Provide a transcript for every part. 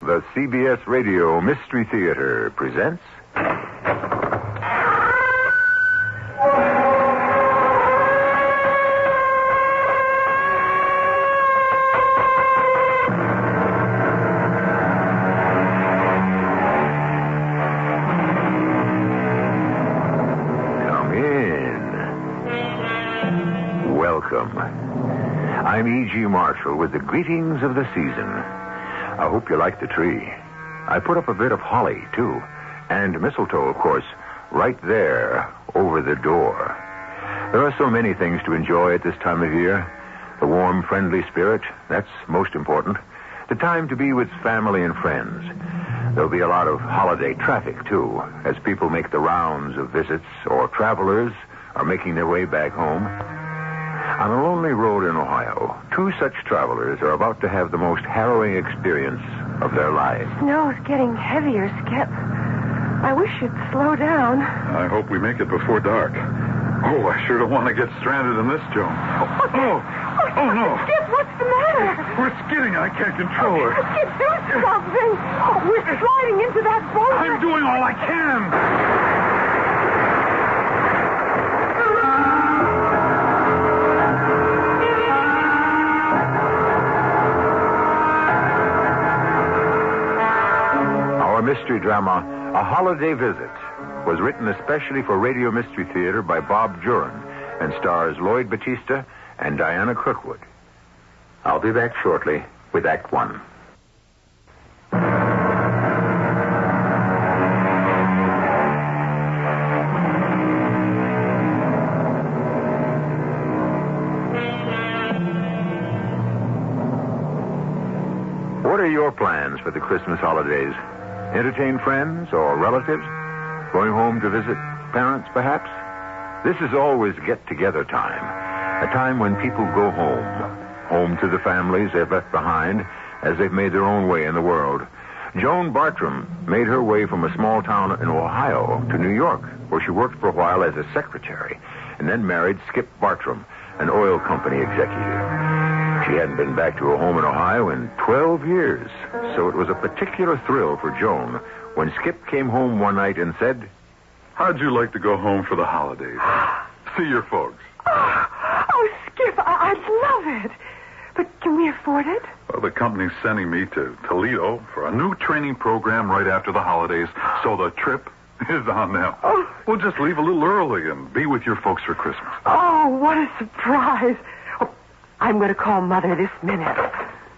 The CBS Radio Mystery Theater presents... Come in. Welcome. I'm E.G. Marshall with the greetings of the season. I hope you like the tree. I put up a bit of holly, too. And mistletoe, of course, right there over the door. There are so many things to enjoy at this time of year. The warm, friendly spirit, that's most important. The time to be with family and friends. There'll be a lot of holiday traffic, too, as people make the rounds of visits or travelers are making their way back home. On a lonely road in Ohio, two such travelers are about to have the most harrowing experience of their lives. Snow's getting heavier, Skip. I wish you'd slow down. I hope we make it before dark. Oh, I sure don't want to get stranded in this, Joan. Oh, no. Skip, what's the matter? We're skidding. I can't control her. Skip, do something. We're sliding into that boat. I'm doing all I can. Our mystery drama, A Holiday Visit, was written especially for Radio Mystery Theater by Bob Jurin and stars Lloyd Battista and Diana Crookwood. I'll be back shortly with Act One. What are your plans for the Christmas holidays? Entertain friends or relatives? Going home to visit parents, perhaps? This is always get-together time. A time when people go home to the families they've left behind as they've made their own way in the world. Joan Bartram made her way from a small town in Ohio to New York, where she worked for a while as a secretary, and then married Skip Bartram, an oil company executive. She hadn't been back to her home in Ohio in 12 years, so it was a particular thrill for Joan when Skip came home one night and said, How'd you like to go home for the holidays? See your folks. Oh, Skip, I'd love it. But can we afford it? Well, the company's sending me to Toledo for a new training program right after the holidays, so the trip is on them. Oh. We'll just leave a little early and be with your folks for Christmas. Oh, what a surprise. Oh, I'm going to call Mother this minute.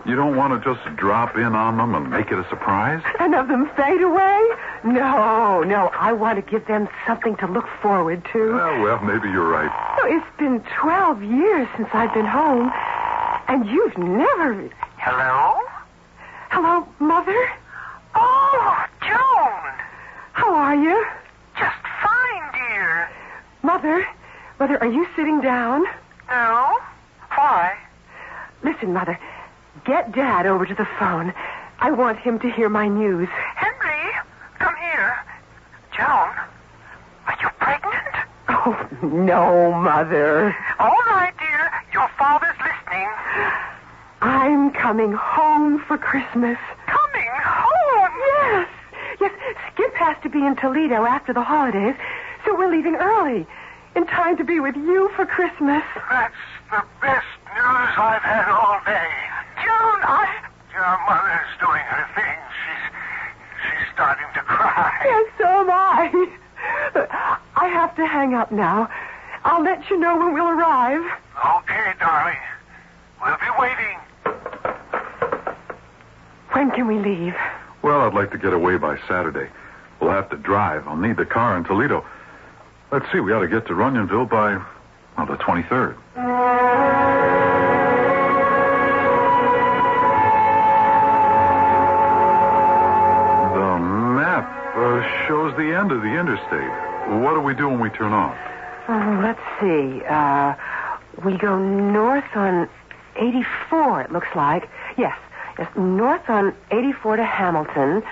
You don't want to just drop in on them and make it a surprise? And have them fade away? No. I want to give them something to look forward to. Well, maybe you're right. Oh, it's been 12 years since I've been home, and you've never... Hello? Hello, Mother? Oh, Joan. How are you? Just fine, dear. Mother, are you sitting down? No? Why? Listen, Mother, get Dad over to the phone. I want him to hear my news. Henry, come here. Joan, are you pregnant? Oh, no, Mother. All right, dear. Your father's listening. I'm coming home for Christmas. Coming home? Yes, Skip has to be in Toledo after the holidays, so we're leaving early, in time to be with you for Christmas. That's the best news I've had all day. Joan, Your mother's doing her thing. She's starting to cry. Yes, so am I. I have to hang up now. I'll let you know when we'll arrive. Okay, darling. We'll be waiting. When can we leave? Well, I'd like to get away by Saturday. We'll have to drive. I'll need the car in Toledo. Let's see, we ought to get to Runyonville by, the 23rd. The map shows the end of the interstate. What do we do when we turn off? Let's see. We go north on 84, it looks like. Yes, north on 84 to Hamilton,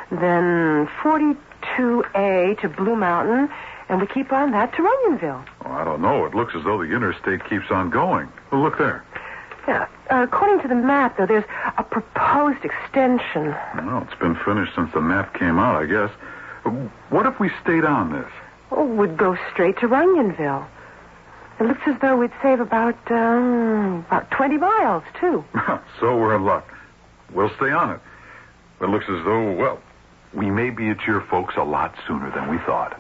then 42A to Blue Mountain, and we keep on that to Runyonville. Oh, I don't know. It looks as though the interstate keeps on going. Well, look there. Yeah. According to the map, though, there's a proposed extension. Well, it's been finished since the map came out, I guess. What if we stayed on this? Oh, we'd go straight to Runyonville. It looks as though we'd save about 20 miles, too. So we're in luck. We'll stay on it. It looks as though, well, we may be at your folks a lot sooner than we thought.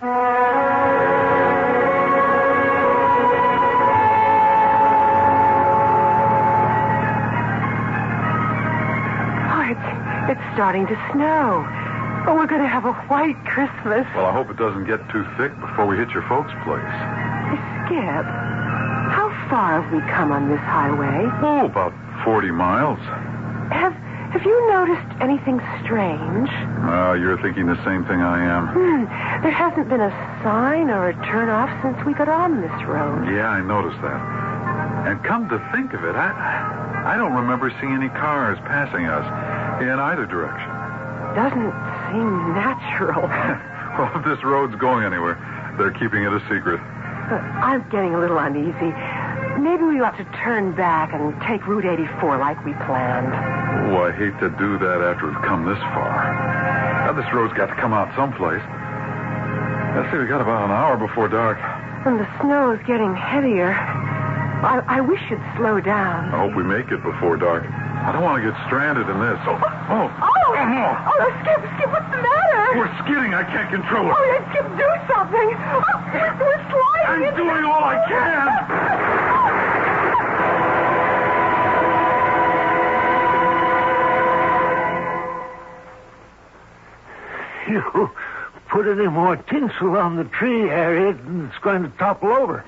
Oh, it's starting to snow. Oh, we're going to have a white Christmas. Well, I hope it doesn't get too thick before we hit your folks' place. Hey, Skip, how far have we come on this highway? Oh, about 40 miles. Have you noticed anything strange? You're thinking the same thing I am. There hasn't been a sign or a turnoff since we got on this road. Yeah, I noticed that. And come to think of it, I don't remember seeing any cars passing us in either direction. Doesn't seem natural. Well, if this road's going anywhere, they're keeping it a secret. I'm getting a little uneasy. Maybe we ought to turn back and take Route 84 like we planned. Oh, I hate to do that after we've come this far. Now, this road's got to come out someplace. Let's see, we got about an hour before dark. And the snow is getting heavier. I wish you'd slow down. I hope we make it before dark. I don't want to get stranded in this. Oh, Skip, what's the matter? we're skidding. I can't control it. Oh, yeah, Skip, do something. Oh, we're sliding. I'm doing all I can. You put any more tinsel on the tree, Harriet, and it's going to topple over.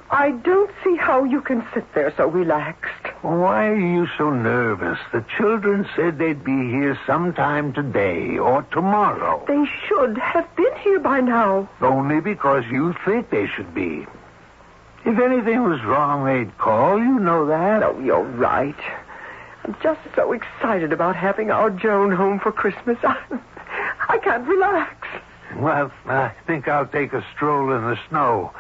I don't see how you can sit there so relaxed. Why are you so nervous? The children said they'd be here sometime today or tomorrow. They should have been here by now. Only because you think they should be. If anything was wrong, they'd call. You know that. Oh, you're right. I'm just so excited about having our Joan home for Christmas. I can't relax. Well, I think I'll take a stroll in the snow.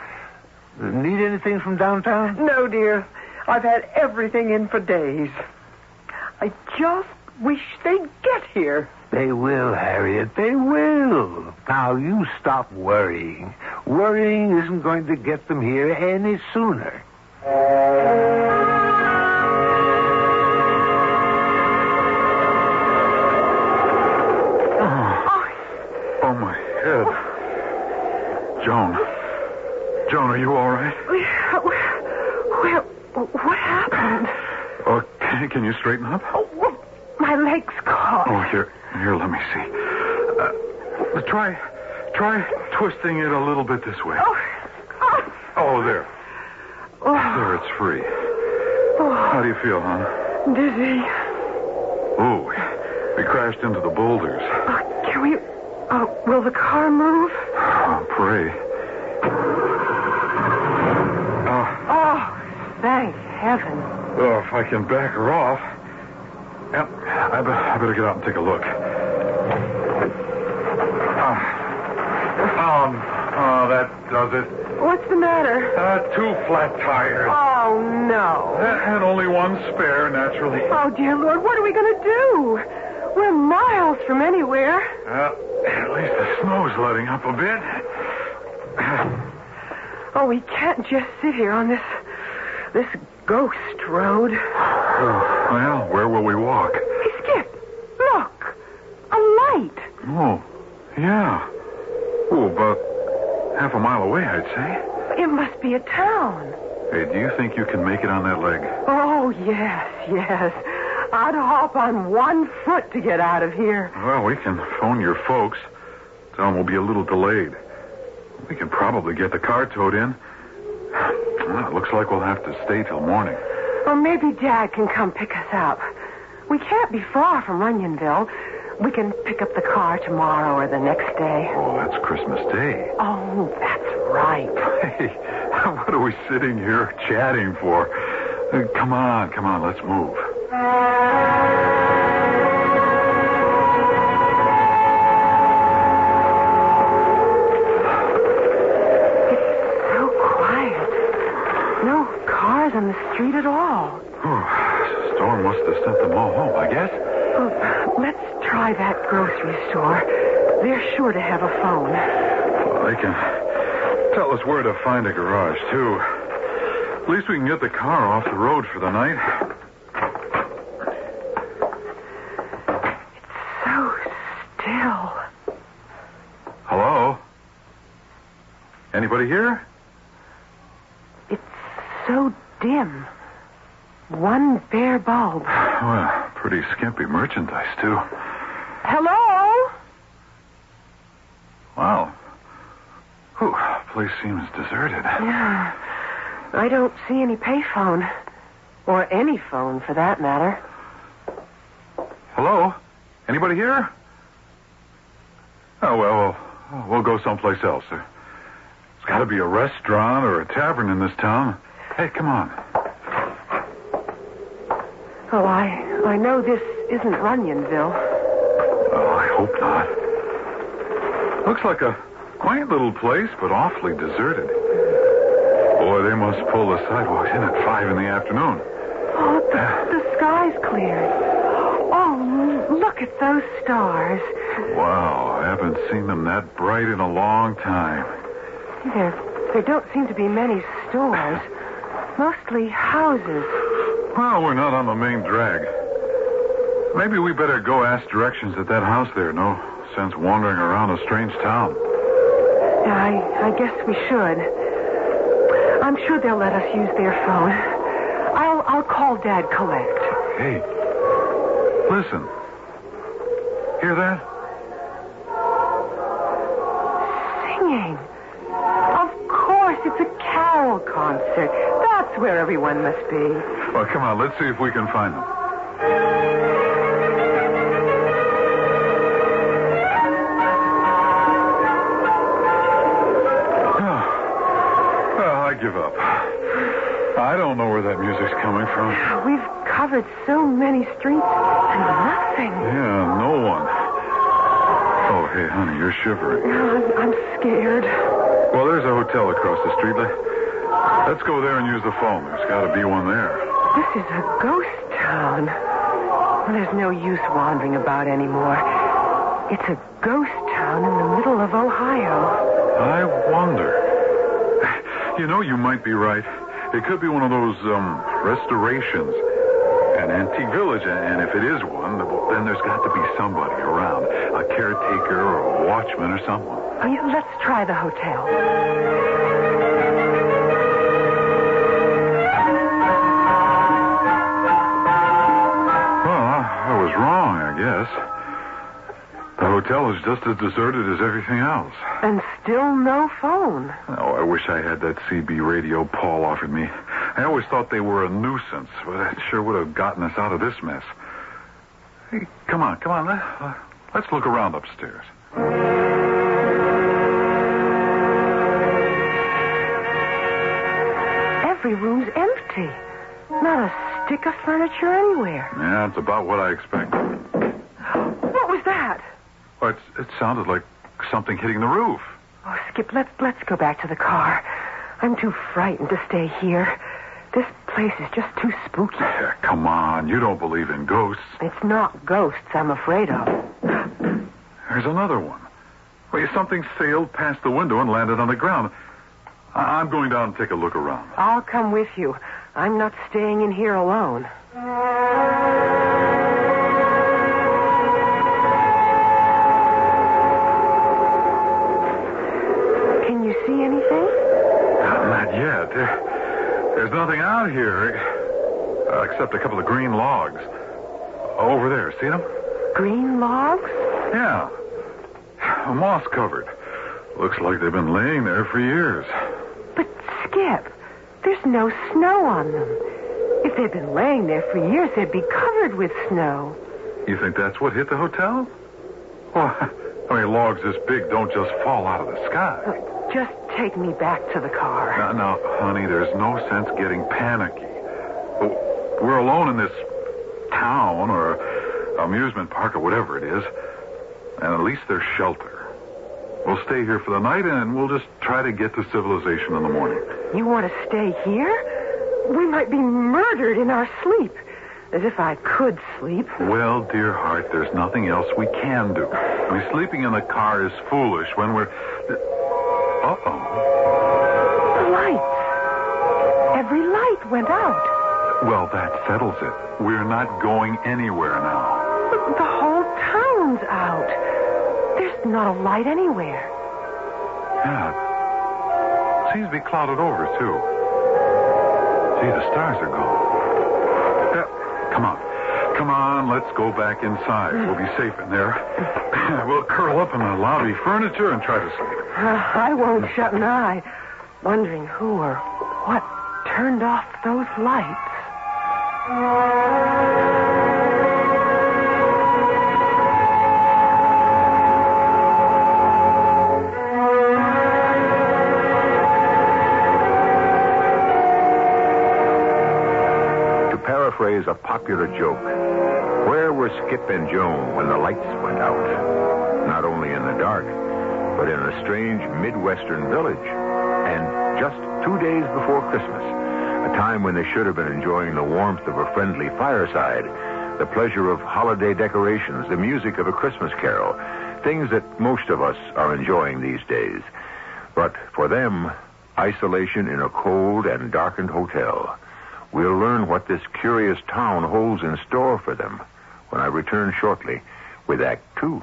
Need anything from downtown? No, dear. I've had everything in for days. I just wish they'd get here. They will, Harriet. They will. Now, you stop worrying. Worrying isn't going to get them here any sooner. Oh, my head. Joan, are you all right? What happened? Oh, can you straighten up? Oh, my leg's caught. Oh, here, let me see. Try twisting it a little bit this way. Oh, there. There, it's free. How do you feel, hon? Dizzy. Oh, we crashed into the boulders. Can we... will the car move? Oh, pray. Thank heaven. Oh, if I can back her off. Yep, I better get out and take a look. That does it. What's the matter? 2 flat tires. Oh, no. And only one spare, naturally. Oh, dear Lord, what are we going to do? We're miles from anywhere. At least the snow's letting up a bit. Oh, we can't just sit here on this ghost road. Well, where will we walk? Hey, Skip, look. A light. Oh, yeah. Oh, about half a mile away, I'd say. It must be a town. Hey, do you think you can make it on that leg? Oh, yes. I'd hop on one foot to get out of here. Well, we can phone your folks. Tell them we'll be a little delayed. We can probably get the car towed in. Well, it looks like we'll have to stay till morning. Or maybe Dad can come pick us up. We can't be far from Runyonville. We can pick up the car tomorrow or the next day. Oh, that's Christmas Day. Oh, that's right. Hey, what are we sitting here chatting for? Come on, let's move. It's so quiet. No cars on the street at all. Oh, grocery store. They're sure to have a phone. Well, they can tell us where to find a garage, too. At least we can get the car off the road for the night. It's so still. Hello? Anybody here? It's so dim. One bare bulb. Well, pretty skimpy merchandise, too. Hello? Wow. Whew, place seems deserted. Yeah. I don't see any payphone. Or any phone, for that matter. Hello? Anybody here? Oh, well, we'll go someplace else. There's got to be a restaurant or a tavern in this town. Hey, come on. Oh, I know this isn't Runyonville. Oh, I hope not. Looks like a quaint little place, but awfully deserted. Boy, they must pull the sidewalks in at 5 in the afternoon. Oh, the sky's cleared. Oh, look at those stars. Wow, I haven't seen them that bright in a long time. There don't seem to be many stores. Mostly houses. Well, we're not on the main drag. Maybe we better go ask directions at that house there. No sense wandering around a strange town. Yeah, I guess we should. I'm sure they'll let us use their phone. I'll call Dad collect. Hey, listen. Hear that? Singing. Of course, it's a carol concert. That's where everyone must be. Well, come on, let's see if we can find them. Well, I give up. I don't know where that music's coming from. We've covered so many streets and nothing. Yeah, no one. Oh, hey, honey, you're shivering. I'm scared. Well, there's a hotel across the street. Let's go there and use the phone. There's got to be one there. This is a ghost town. Well, there's no use wandering about anymore. It's a ghost town in the middle of Ohio. I wonder. You know, you might be right. It could be one of those, restorations. An antique village, and if it is one, then there's got to be somebody around. A caretaker or a watchman or someone. Oh, yeah, let's try the hotel. Well, I was wrong, I guess. The hotel is just as deserted as everything else. And still no phone. Oh, I wish I had that CB radio Paul offered me. I always thought they were a nuisance, but that sure would have gotten us out of this mess. Hey, come on. Let's look around upstairs. Every room's empty. Not a stick of furniture anywhere. Yeah, it's about what I expected. What was that? Well, it sounded like something hitting the roof. Oh, Skip, let's go back to the car. I'm too frightened to stay here. This place is just too spooky. Yeah, come on, you don't believe in ghosts. It's not ghosts I'm afraid of. There's another one. Well, something sailed past the window and landed on the ground. I'm going down and take a look around. I'll come with you. I'm not staying in here alone. Can you see anything? Not yet. There's nothing out here except a couple of green logs. Over there, see them? Green logs? Yeah. Moss covered. Looks like they've been laying there for years. But, Skip, there's no snow on them. If they'd been laying there for years, they'd be covered with snow. You think that's what hit the hotel? Well, I mean, logs this big don't just fall out of the sky. Just take me back to the car. Now, honey, there's no sense getting panicky. We're alone in this town or amusement park or whatever it is, and at least there's shelter. We'll stay here for the night, and we'll just try to get to civilization in the morning. You want to stay here? We might be murdered in our sleep. As if I could sleep. Well, dear heart, there's nothing else we can do. I mean, sleeping in the car is foolish when we're... Uh-oh. The lights. Every light went out. Well, that settles it. We're not going anywhere now. But the whole town's out. There's not a light anywhere. Yeah. Seems to be clouded over, too. See, the stars are gone. Come on. Come on, let's go back inside. We'll be safe in there. We'll curl up in the lobby furniture and try to sleep. I won't shut an eye, wondering who or what turned off those lights. Paraphrase a popular joke. Where were Skip and Joan when the lights went out? Not only in the dark, but in a strange Midwestern village. And just 2 days before Christmas, a time when they should have been enjoying the warmth of a friendly fireside, the pleasure of holiday decorations, the music of a Christmas carol, things that most of us are enjoying these days. But for them, isolation in a cold and darkened hotel. We'll learn what this curious town holds in store for them when I return shortly with Act 2.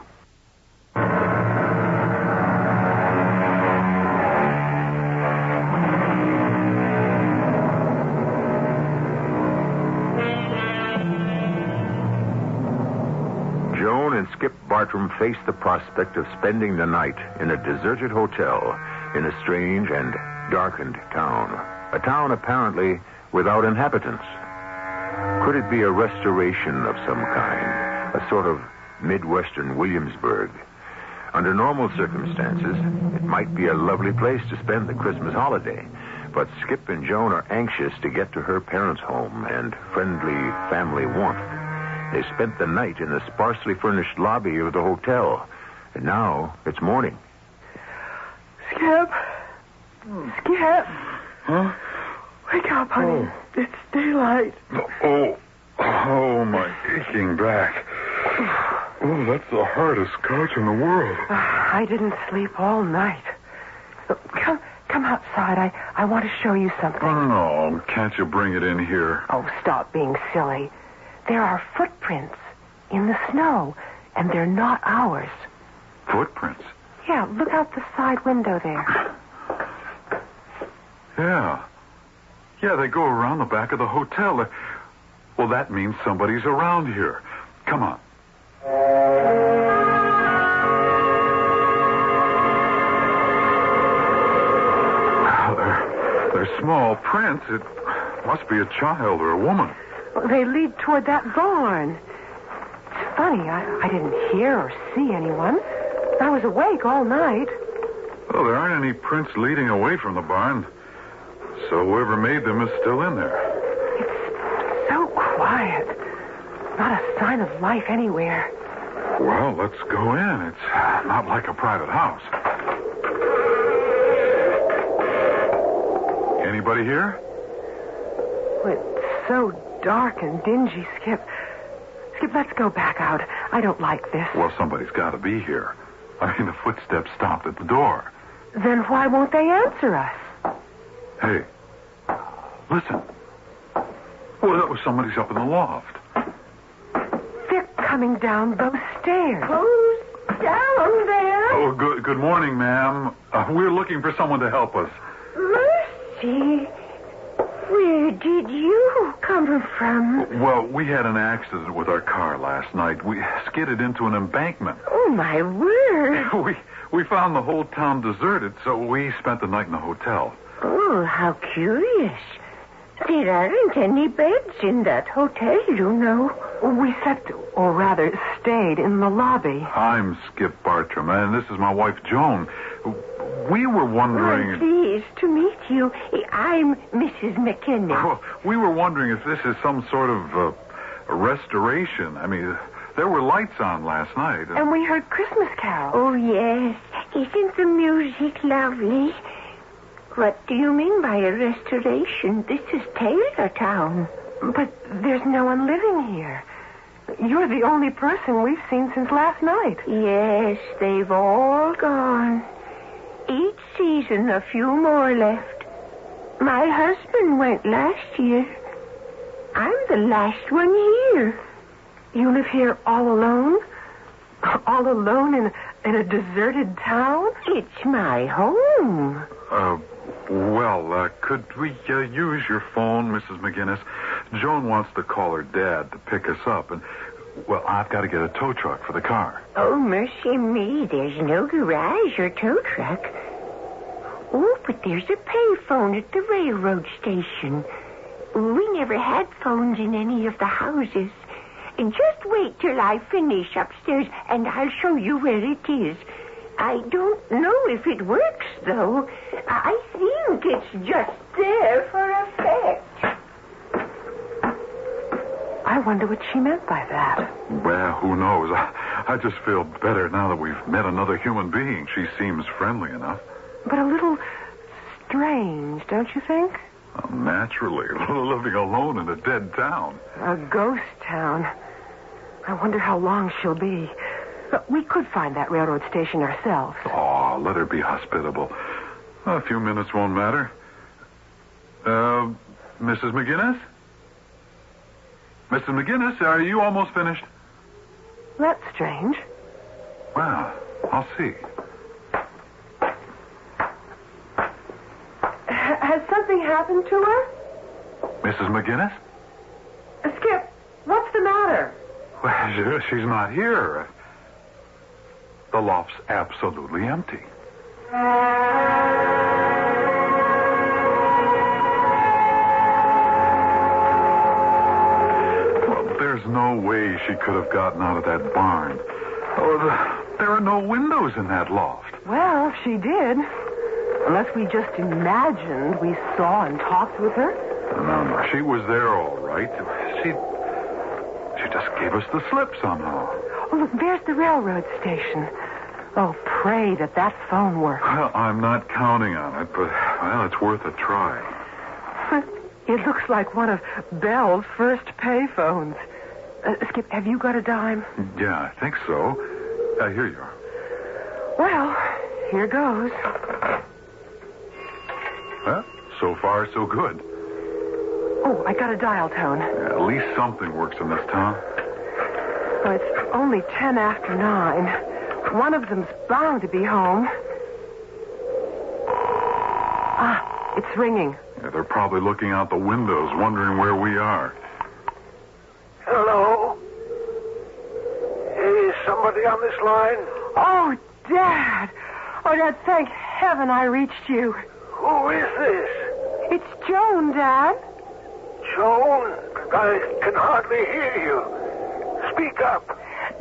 Joan and Skip Bartram face the prospect of spending the night in a deserted hotel in a strange and darkened town. A town apparently without inhabitants. Could it be a restoration of some kind? A sort of Midwestern Williamsburg? Under normal circumstances, it might be a lovely place to spend the Christmas holiday. But Skip and Joan are anxious to get to her parents' home and friendly family warmth. They spent the night in the sparsely furnished lobby of the hotel. And now it's morning. Skip. Skip. Huh? Wake up, honey. Oh. It's daylight. Oh, my aching back. Oh, that's the hardest couch in the world. I didn't sleep all night. Come outside. I want to show you something. Oh, no. Can't you bring it in here? Oh, stop being silly. There are footprints in the snow, and they're not ours. Footprints? Yeah, look out the side window there. Yeah. Yeah, they go around the back of the hotel. Well, that means somebody's around here. Come on. They're small prints. It must be a child or a woman. Well, they lead toward that barn. It's funny, I didn't hear or see anyone. I was awake all night. Well, there aren't any prints leading away from the barn. So whoever made them is still in there. It's so quiet. Not a sign of life anywhere. Well, let's go in. It's not like a private house. Anybody here? It's so dark and dingy, Skip. Skip, let's go back out. I don't like this. Well, somebody's got to be here. I mean, the footsteps stopped at the door. Then why won't they answer us? Hey, listen. Well, that was somebody's up in the loft. They're coming down those stairs. Who's down there? Oh, good morning, ma'am. We're looking for someone to help us. Mercy. Where did you come from? Well, we had an accident with our car last night. We skidded into an embankment. Oh, my word. We found the whole town deserted, so we spent the night in the hotel. Oh, how curious. There aren't any beds in that hotel, you know. We slept, or rather stayed, in the lobby. I'm Skip Bartram, and this is my wife, Joan. We were wondering... I'm pleased to meet you. I'm Mrs. McKinney. Well, we were wondering if this is some sort of a restoration. I mean, there were lights on last night. And we heard Christmas carols. Oh, yes. Isn't the music lovely? What do you mean by a restoration? This is Taylortown. But there's no one living here. You're the only person we've seen since last night. Yes, they've all gone. Each season, a few more left. My husband went last year. I'm the last one here. You live here all alone? All alone in a deserted town? It's my home. Could we use your phone, Mrs. McGinnis? Joan wants to call her dad to pick us up, and, well, I've got to get a tow truck for the car. Oh, mercy me, there's no garage or tow truck. Oh, but there's a payphone at the railroad station. We never had phones in any of the houses. And just wait till I finish upstairs, and I'll show you where it is. I don't know if it works, though. I think it's just there for effect. I wonder what she meant by that. Well, who knows? I just feel better now that we've met another human being. She seems friendly enough. But a little strange, don't you think? Naturally. Living alone in a dead town. A ghost town. I wonder how long she'll be. But we could find that railroad station ourselves. Oh, let her be hospitable. A few minutes won't matter. Mrs. McGinnis? Mrs. McGinnis, are you almost finished? That's strange. Well, I'll see. Has something happened to her? Mrs. McGinnis? Skip, what's the matter? Well, she's not here. The loft's absolutely empty. Well, there's no way she could have gotten out of that barn. There are no windows in that loft. Well, she did. Unless we just imagined we saw and talked with her. No, she was there all right. She just gave us the slip somehow. Oh, look, there's the railroad station. Oh, pray that phone works. Well, I'm not counting on it, but, well, it's worth a try. It looks like one of Belle's first payphones. Skip, have you got a dime? Yeah, I think so. Here you are. Well, here goes. Well, so far, so good. Oh, I got a dial tone. Yeah, at least something works in this town. Oh, it's only 10 after 9. One of them's bound to be home. Ah, it's ringing. Yeah, they're probably looking out the windows, wondering where we are. Hello? Is somebody on this line? Oh, Dad. Oh, Dad, thank heaven I reached you. Who is this? It's Joan, Dad. Joan? I can hardly hear you. Speak up.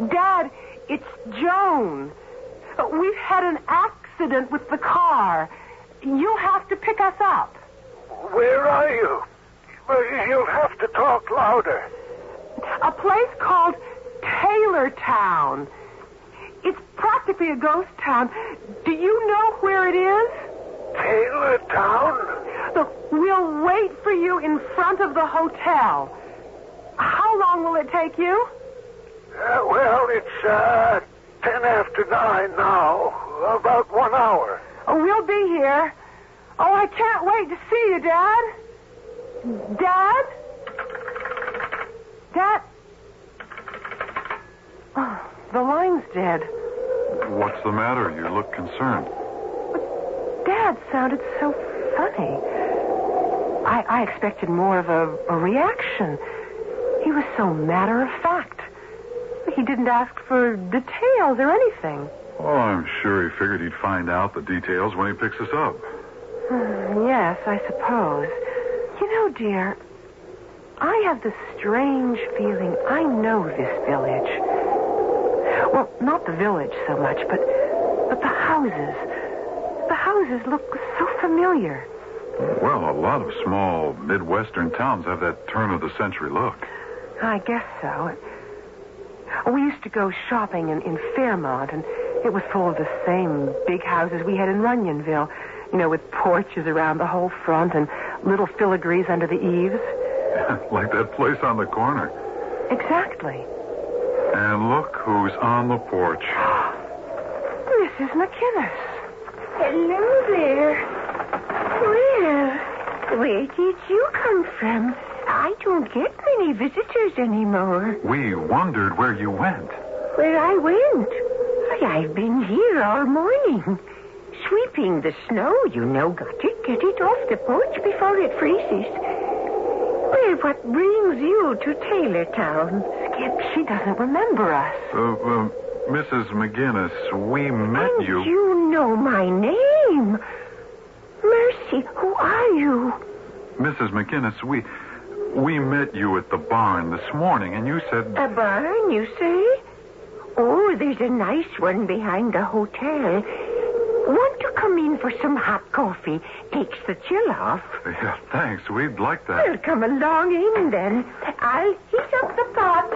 Dad, it's Joan. We've had an accident with the car. You'll have to pick us up. Where are you? You'll have to talk louder. A place called Taylortown. It's practically a ghost town. Do you know where it is? Taylortown? Look, we'll wait for you in front of the hotel. How long will it take you? Well, it's 10 after 9 now. About 1 hour. Oh, we'll be here. Oh, I can't wait to see you, Dad. Dad? Dad? Oh, the line's dead. What's the matter? You look concerned. Dad sounded so funny. I expected more of a reaction. He was so matter of fact. He didn't ask for details or anything. Oh, I'm sure he figured he'd find out the details when he picks us up. Yes, I suppose. You know, dear, I have this strange feeling I know this village. Well, not the village so much, but the houses. The houses look so familiar. Well, a lot of small Midwestern towns have that turn-of-the-century look. I guess so. We used to go shopping in Fairmont, and it was full of the same big houses we had in Runyonville, with porches around the whole front and little filigrees under the eaves. Like that place on the corner. Exactly. And look who's on the porch. Mrs. McInnes. Hello there. Well, where did you come from? I don't get many visitors anymore. We wondered where you went. Where I went? Why, I've been here all morning. Sweeping the snow, you know. Got to get it off the porch before it freezes. Well, what brings you to Taylortown? Skip, she doesn't remember us. Mrs. McGinnis, we met And you. you know my name. Mercy, who are you? Mrs. McGinnis, we met you at the barn this morning, and you said... A barn, you say? Oh, there's a nice one behind the hotel. Want to come in for some hot coffee? Takes the chill off. Yeah, thanks. We'd like that. Well, come along in, then. I'll heat up the pot.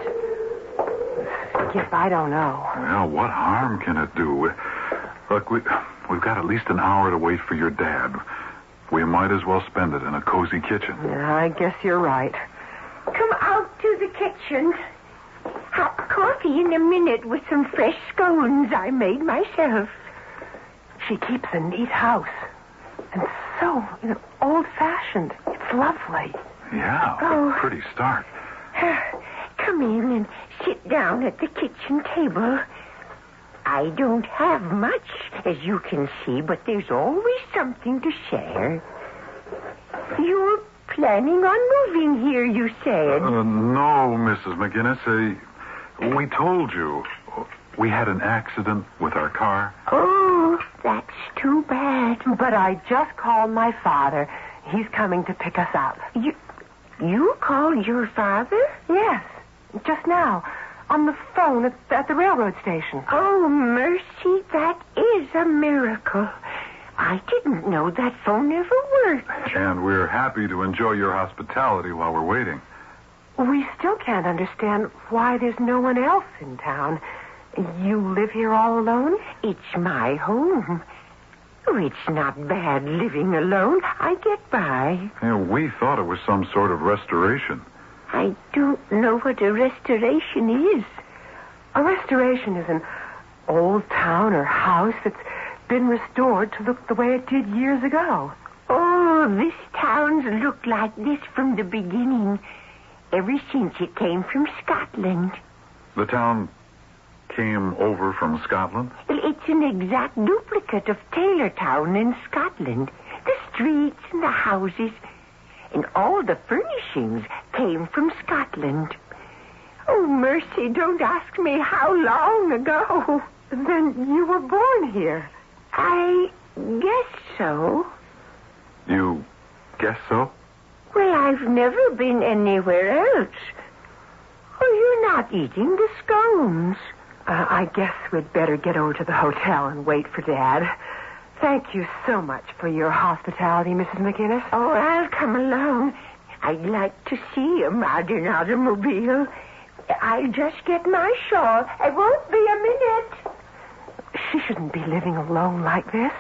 Skip, I don't know. Well, what harm can it do? Look, we've got at least an hour to wait for your dad. We might as well spend it in a cozy kitchen. Yeah, I guess you're right. Come out to the kitchen. Hot coffee in a minute with some fresh scones I made myself. She keeps a neat house. And so, old-fashioned. It's lovely. Yeah, Oh. a pretty start. Come in and sit down at the kitchen table. I don't have much, as you can see, but there's always something to share. You're planning on moving here, you said. No, Mrs. McGinnis. We told you. We had an accident with our car. Oh, that's too bad. But I just called my father. He's coming to pick us up. You called your father? Yes, just now. On the phone at the railroad station. Oh, mercy, that is a miracle. I didn't know that phone ever worked. And we're happy to enjoy your hospitality while we're waiting. We still can't understand why there's no one else in town. You live here all alone? It's my home. Oh, it's not bad living alone. I get by. Yeah, we thought it was some sort of restoration. I don't know what a restoration is. A restoration is an old town or house that's been restored to look the way it did years ago. Oh, this town's looked like this from the beginning, ever since it came from Scotland. The town came over from Scotland? It's an exact duplicate of Taylortown in Scotland. The streets and the houses and all the furnishings came from Scotland. Oh, mercy, don't ask me how long ago. Then you were born here. I guess so. You guess so? Well, I've never been anywhere else. Oh, you're not eating the scones. I guess we'd better get over to the hotel and wait for Dad. Thank you so much for your hospitality, Mrs. McInnes. Oh, I'll come along. I'd like to see a modern automobile. I'll just get my shawl. I won't be a minute. She shouldn't be living alone like this.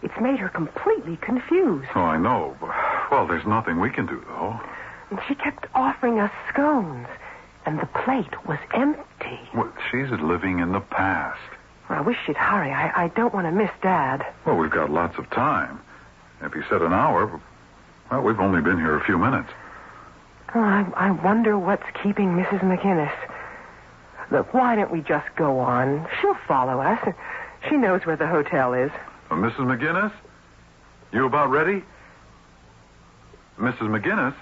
It's made her completely confused. Oh, I know. Well, there's nothing we can do, though. And she kept offering us scones, and the plate was empty. Well, she's living in the past. I wish she'd hurry. I don't want to miss Dad. Well, we've got lots of time. If you said an hour, well, we've only been here a few minutes. Oh, I wonder what's keeping Mrs. McInnes. Look, why don't we just go on? She'll follow us. She knows where the hotel is. Mrs. McGinnis? You about ready? Mrs. McGinnis?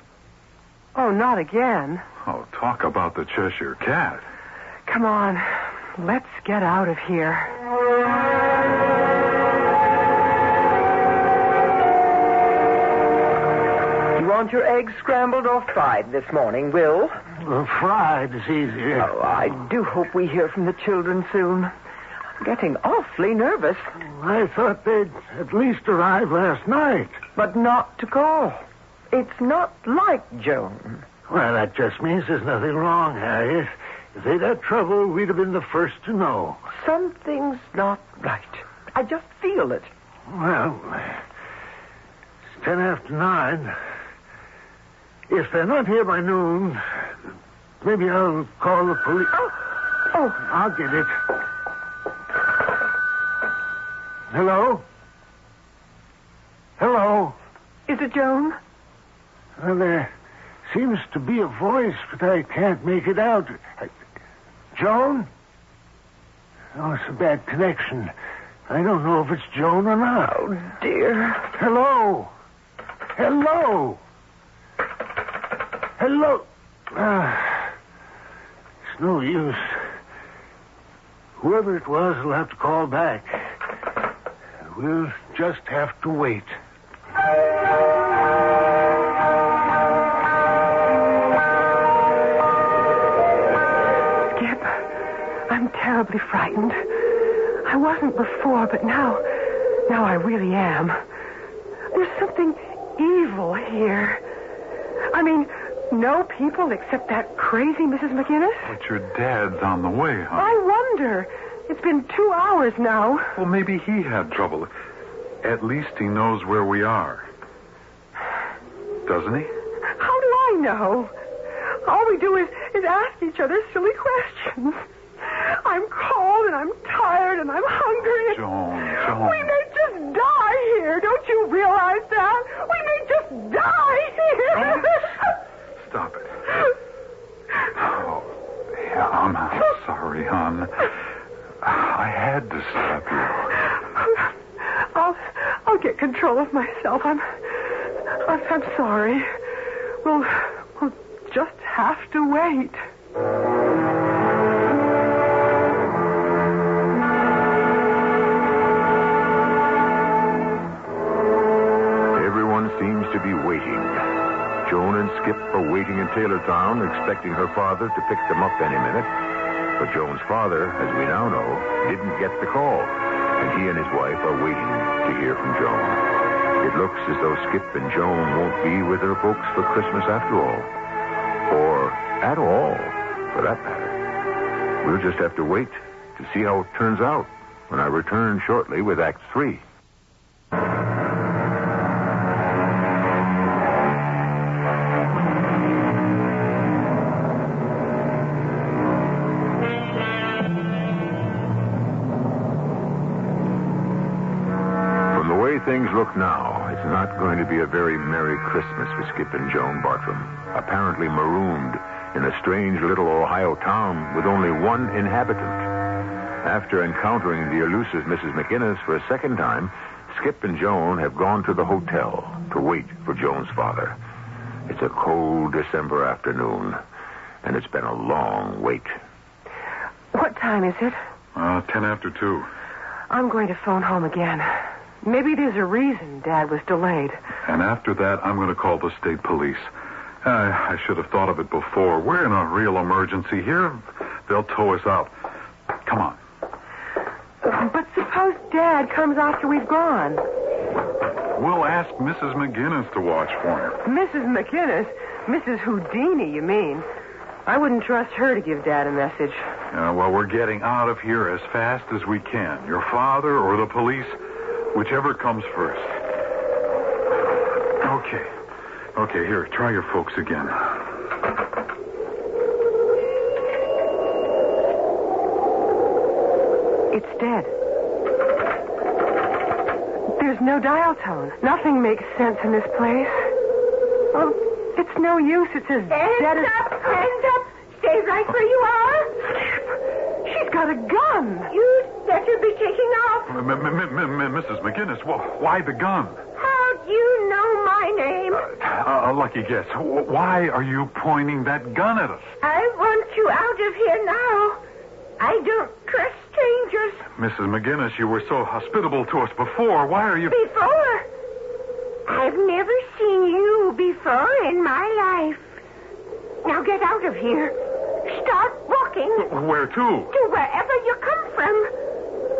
Oh, not again. Oh, talk about the Cheshire Cat. Come on. Let's get out of here. You want your eggs scrambled or fried this morning, Will? Fried is easier. Oh, I do hope we hear from the children soon. I'm getting awfully nervous. I thought they'd at least arrive last night. But not to call. It's not like Joan. Well, that just means there's nothing wrong, Harriet. If they'd had trouble, we'd have been the first to know. Something's not right. I just feel it. Well, it's 9:10. If they're not here by noon, maybe I'll call the police. Oh. I'll get it. Hello? Hello? Is it Joan? Well, there seems to be a voice, but I can't make it out. Joan? Oh, it's a bad connection. I don't know if it's Joan or not. Oh, dear. Hello? Hello? Hello? It's no use. Whoever it was will have to call back. We'll just have to wait. Skip, I'm terribly frightened. I wasn't before, but now I really am. There's something evil here. I mean, no people except that crazy Mrs. McInnes? But your dad's on the way, huh? I wonder. It's been 2 hours now. Well, maybe he had trouble. At least he knows where we are. Doesn't he? How do I know? All we do is ask each other silly questions. I'm cold and I'm tired and I'm hungry. Joan. We may just die here. Don't you realize that? We may just die here. Stop it. Oh, yeah, I'm sorry, hon. I had to stop you. I'll get control of myself. I'm sorry. We'll just have to wait. Everyone seems to be waiting. Joan and Skip are waiting in Taylortown, expecting her father to pick them up any minute. But Joan's father, as we now know, didn't get the call, and he and his wife are waiting to hear from Joan. It looks as though Skip and Joan won't be with their folks for Christmas after all. Or at all, for that matter. We'll just have to wait to see how it turns out when I return shortly with Act 3. Things look now, it's not going to be a very Merry Christmas for Skip and Joan Bartram, apparently marooned in a strange little Ohio town with only one inhabitant. After encountering the elusive Mrs. McInnes for a second time, Skip and Joan have gone to the hotel to wait for Joan's father. It's a cold December afternoon, and it's been a long wait. What time is it? 10 after 2. I'm going to phone home again. Maybe there's a reason Dad was delayed. And after that, I'm going to call the state police. I should have thought of it before. We're in a real emergency here. They'll tow us out. Come on. But suppose Dad comes after we've gone. We'll ask Mrs. McInnes to watch for him. Mrs. McInnes? Mrs. Houdini, you mean? I wouldn't trust her to give Dad a message. Well, we're getting out of here as fast as we can. Your father or the police, whichever comes first. Okay, here, try your folks again. It's dead. There's no dial tone. Nothing makes sense in this place. Oh, it's no use. It's as dead as... Hands up! Stay right where you are. She's got a gun. You'd better be taking off. Mrs. McInnes, why the gun? How do you know my name? A lucky guess. Why are you pointing that gun at us? I want you out of here now. I don't trust strangers. Mrs. McInnes, you were so hospitable to us before. Why are you... Before? I've never seen you before in my life. Now get out of here. Start walking. Where to? To wherever you come from.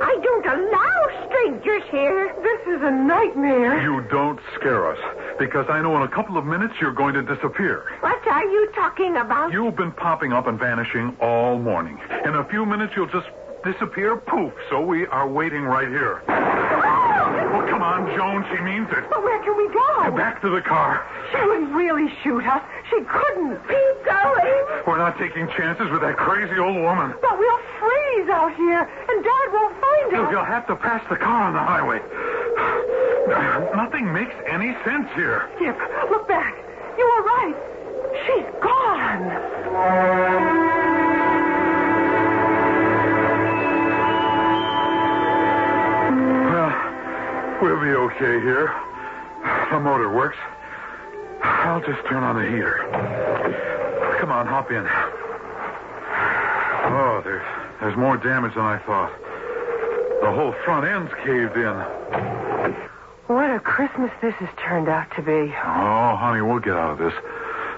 I don't allow strangers here. This is a nightmare. You don't scare us, because I know in a couple of minutes you're going to disappear. What are you talking about? You've been popping up and vanishing all morning. In a few minutes you'll just disappear, poof. So we are waiting right here. Oh! Well, come on, Joan. She means it. But where can we go? Back to the car. She wouldn't really shoot us. She couldn't. Keep going. We're not taking chances with that crazy old woman. But we'll freeze out here, and Dad won't find us. You'll have to pass the car on the highway. Nothing makes any sense here. Skip, look back. You were right. She's gone. We'll be okay here. The motor works. I'll just turn on the heater. Come on, hop in. Oh, there's more damage than I thought. The whole front end's caved in. What a Christmas this has turned out to be. Oh, honey, we'll get out of this.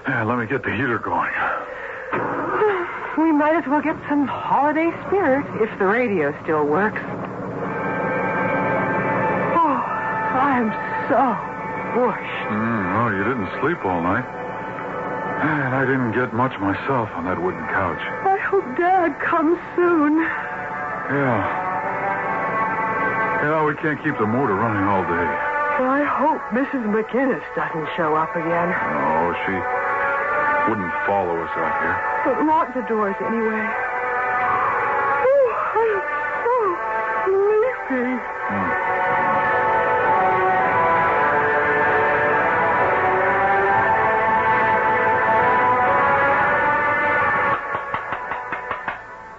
Let me get the heater going. We might as well get some holiday spirit if the radio still works. I'm so bushed. Oh, you didn't sleep all night. And I didn't get much myself on that wooden couch. I hope Dad comes soon. Yeah, we can't keep the motor running all day. I hope Mrs. McInnes doesn't show up again. No, she wouldn't follow us out here. But lock the doors anyway. Oh, I'm so sleepy.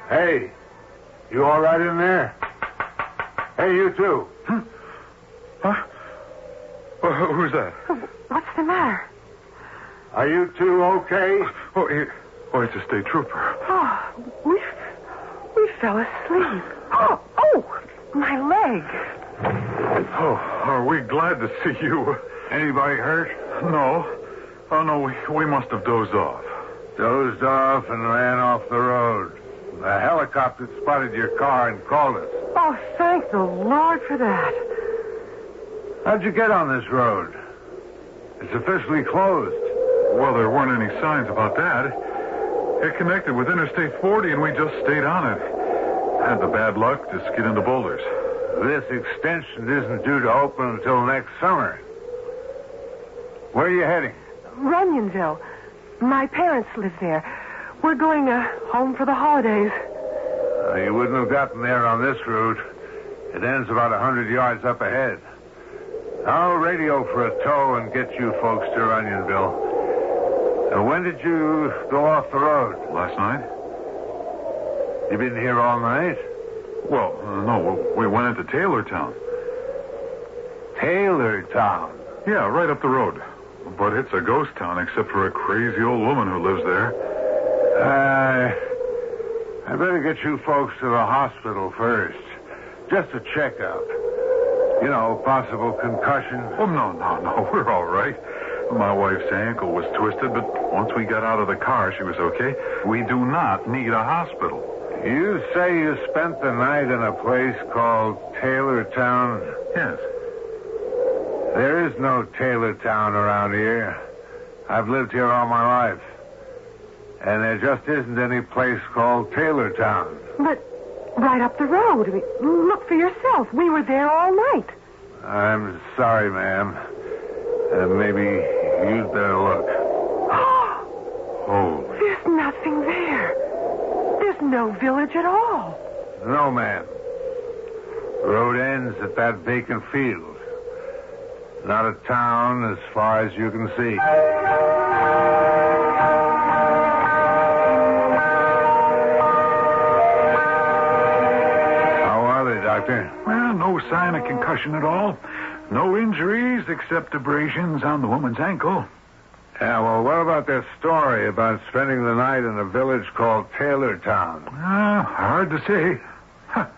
Hey, you all right in there? Hey, you too. Huh? Who's that? What's the matter? Are you two okay? It's a state trooper. Oh, we fell asleep. Oh, my leg. Oh, are we glad to see you? Anybody hurt? No. Oh, no, we must have dozed off. Dozed off and ran off the road. The helicopter spotted your car and called us. Oh, thank the Lord for that. How'd you get on this road? It's officially closed. Well, there weren't any signs about that. It connected with Interstate 40, and we just stayed on it. Had the bad luck to skid into boulders. This extension isn't due to open until next summer. Where are you heading? Runyonville. My parents live there. We're going home for the holidays. You wouldn't have gotten there on this route. It ends about 100 yards up ahead. I'll radio for a tow and get you folks to Runyonville. When did you go off the road? Last night? You been here all night? Well, no, we went into Taylortown. Taylortown? Yeah, right up the road. But it's a ghost town except for a crazy old woman who lives there. I better get you folks to the hospital first. Just a checkup. You know, possible concussion. Oh, no. We're all right. My wife's ankle was twisted, but once we got out of the car, she was okay. We do not need a hospital. You say you spent the night in a place called Taylortown? Yes. There is no Taylortown around here. I've lived here all my life. And there just isn't any place called Taylortown. But right up the road. I mean, look for yourself. We were there all night. I'm sorry, ma'am. Maybe you'd better look. Oh. There's nothing there. There's no village at all. No, ma'am. Road ends at that vacant field. Not a town as far as you can see. Doctor? Well, no sign of concussion at all. No injuries except abrasions on the woman's ankle. Yeah, well, what about their story about spending the night in a village called Taylortown? Hard to say.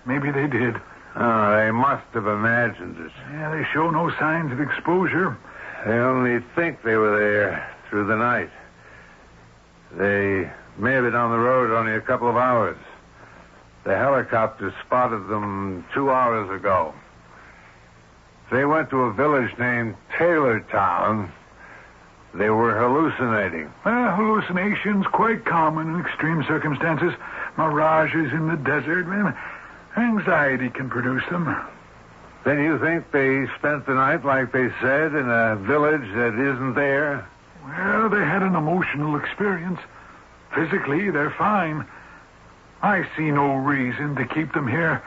Maybe they did. Oh, they must have imagined it. Yeah, they show no signs of exposure. They only think they were there through the night. They may have been on the road only a couple of hours. The helicopter spotted them 2 hours ago. They went to a village named Taylortown. They were hallucinating. Hallucinations quite common in extreme circumstances. Mirages in the desert. Anxiety can produce them. Then you think they spent the night, like they said, in a village that isn't there? Well, they had an emotional experience. Physically, they're fine. I see no reason to keep them here.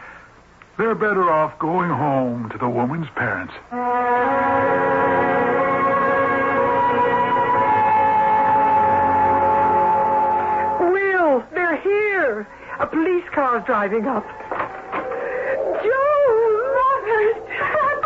They're better off going home to the woman's parents. Will, they're here. A police car's driving up. Joe, Mother, Dad.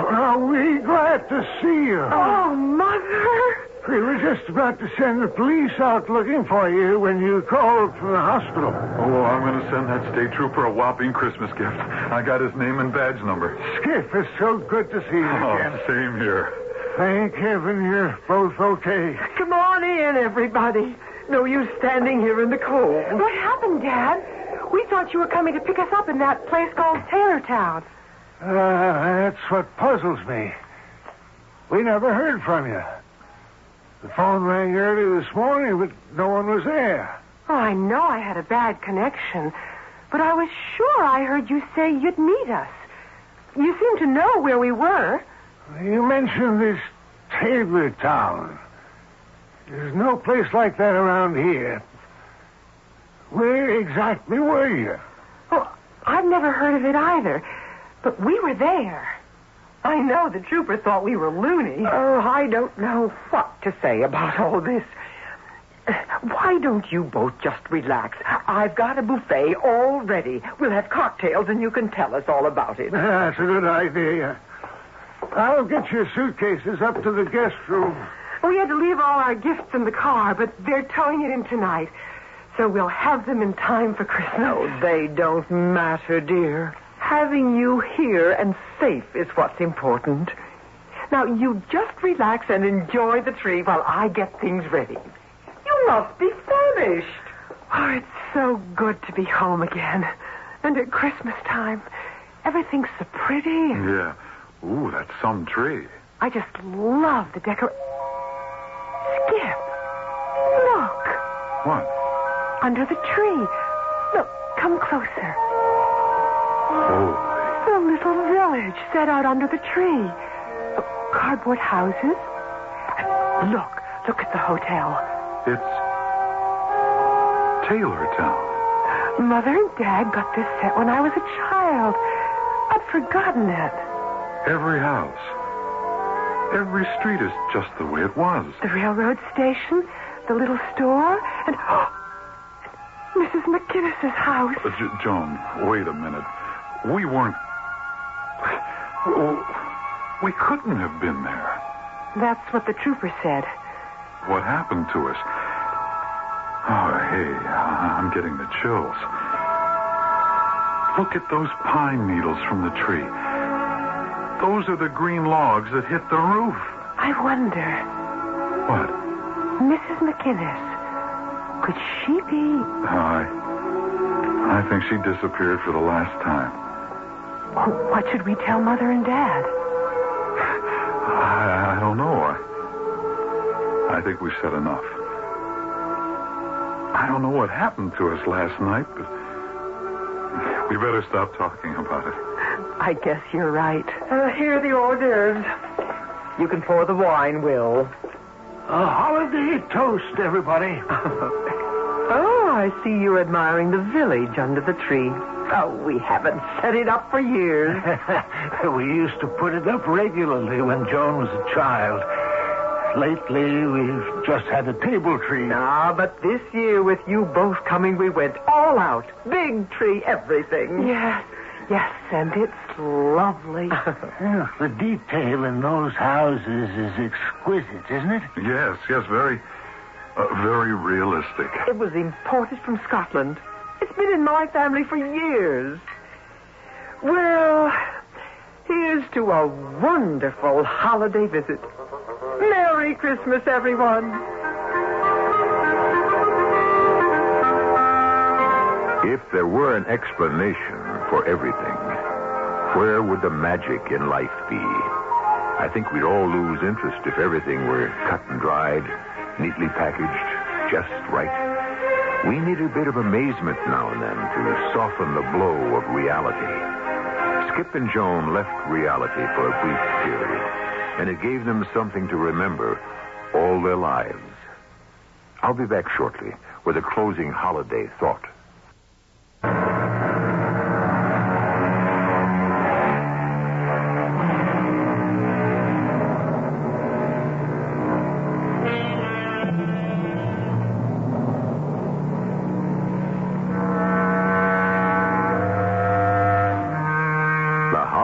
Are we glad to see you? Oh, Mother. We were just about to send the police out looking for you when you called from the hospital. Oh, I'm going to send that state trooper a whopping Christmas gift. I got his name and badge number. Skip, it's so good to see you again. Same here. Thank heaven you're both okay. Come on in, everybody. No use standing here in the cold. What happened, Dad? We thought you were coming to pick us up in that place called Taylortown. That's what puzzles me. We never heard from you. The phone rang early this morning, but no one was there. Oh, I know I had a bad connection, but I was sure I heard you say you'd meet us. You seemed to know where we were. You mentioned this Taylor Town. There's no place like that around here. Where exactly were you? Oh, I've never heard of it either, but we were there. I know the trooper thought we were loony. Oh, I don't know what to say about all this. Why don't you both just relax? I've got a buffet all ready. We'll have cocktails and you can tell us all about it. That's a good idea. I'll get your suitcases up to the guest room. We had to leave all our gifts in the car, but they're towing it in tonight. So we'll have them in time for Christmas. No, they don't matter, dear. Having you here and safe is what's important. Now, you just relax and enjoy the tree while I get things ready. You must be famished. Oh, it's so good to be home again. And at Christmas time, everything's so pretty. Yeah. Ooh, that's some tree. I just love the decoration. Skip. Look. What? Under the tree. Look, come closer. Oh. The little village set out under the tree. Cardboard houses. Look at the hotel. It's Taylortown. Mother and Dad got this set when I was a child. I'd forgotten it. Every house, every street is just the way it was. The railroad station, the little store, and Mrs. McGinnis's house. Joan, wait a minute. We weren't... We couldn't have been there. That's what the trooper said. What happened to us? Oh, hey, I'm getting the chills. Look at those pine needles from the tree. Those are the green logs that hit the roof. I wonder. What? Mrs. McGinnis. Could she be... I think she disappeared for the last time. What should we tell Mother and Dad? I don't know. I think we said enough. I don't know what happened to us last night, but we better stop talking about it. I guess you're right. Here are the hors d'oeuvres. You can pour the wine, Will. A holiday toast, everybody. Oh, I see you're admiring the village under the tree. Oh, we haven't set it up for years. We used to put it up regularly when Joan was a child. Lately, we've just had a table tree. Ah, but this year, with you both coming, we went all out. Big tree, everything. Yes, and it's lovely. Yeah, the detail in those houses is exquisite, isn't it? Yes, very realistic. It was imported from Scotland. It's been in my family for years. Well, here's to a wonderful holiday visit. Merry Christmas, everyone. If there were an explanation for everything, where would the magic in life be? I think we'd all lose interest if everything were cut and dried, neatly packaged, just right. We need a bit of amazement now and then to soften the blow of reality. Skip and Joan left reality for a brief period, and it gave them something to remember all their lives. I'll be back shortly with a closing holiday thought.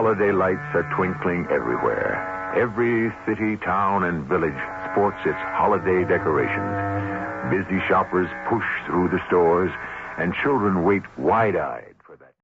Holiday lights are twinkling everywhere. Every city, town, and village sports its holiday decorations. Busy shoppers push through the stores, and children wait wide-eyed